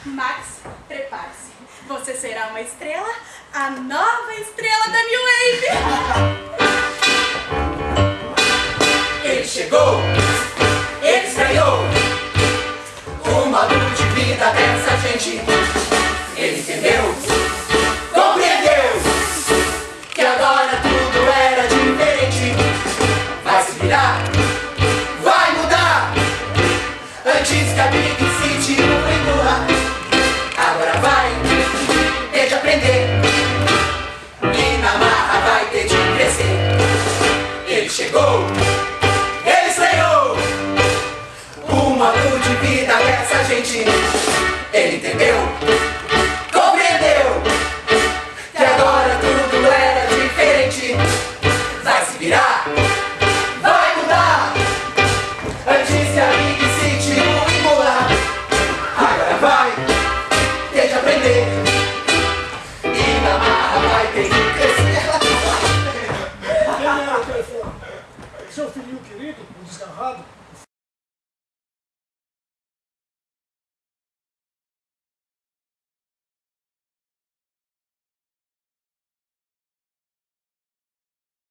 Max, prepare-se. Você será uma estrela, a nova estrela da New Wave. Ele chegou, ele estreou o modo de vida dessa gente. Ele entendeu, compreendeu que agora tudo era diferente. Vai se virar, vai mudar. Antes que a Big City o engula, agora vai ter de aprender e na marra vai ter de crescer. Ele chegou, ele estreou o modo de vida dessa gente. Ele entendeu, compreendeu que agora tudo era diferente. Vai se virar, vai mudar. Antes que a Big City o engula, agora vai ter de aprender e na marra vai ter de crescer. Seu filhinho querido, um desgarrado,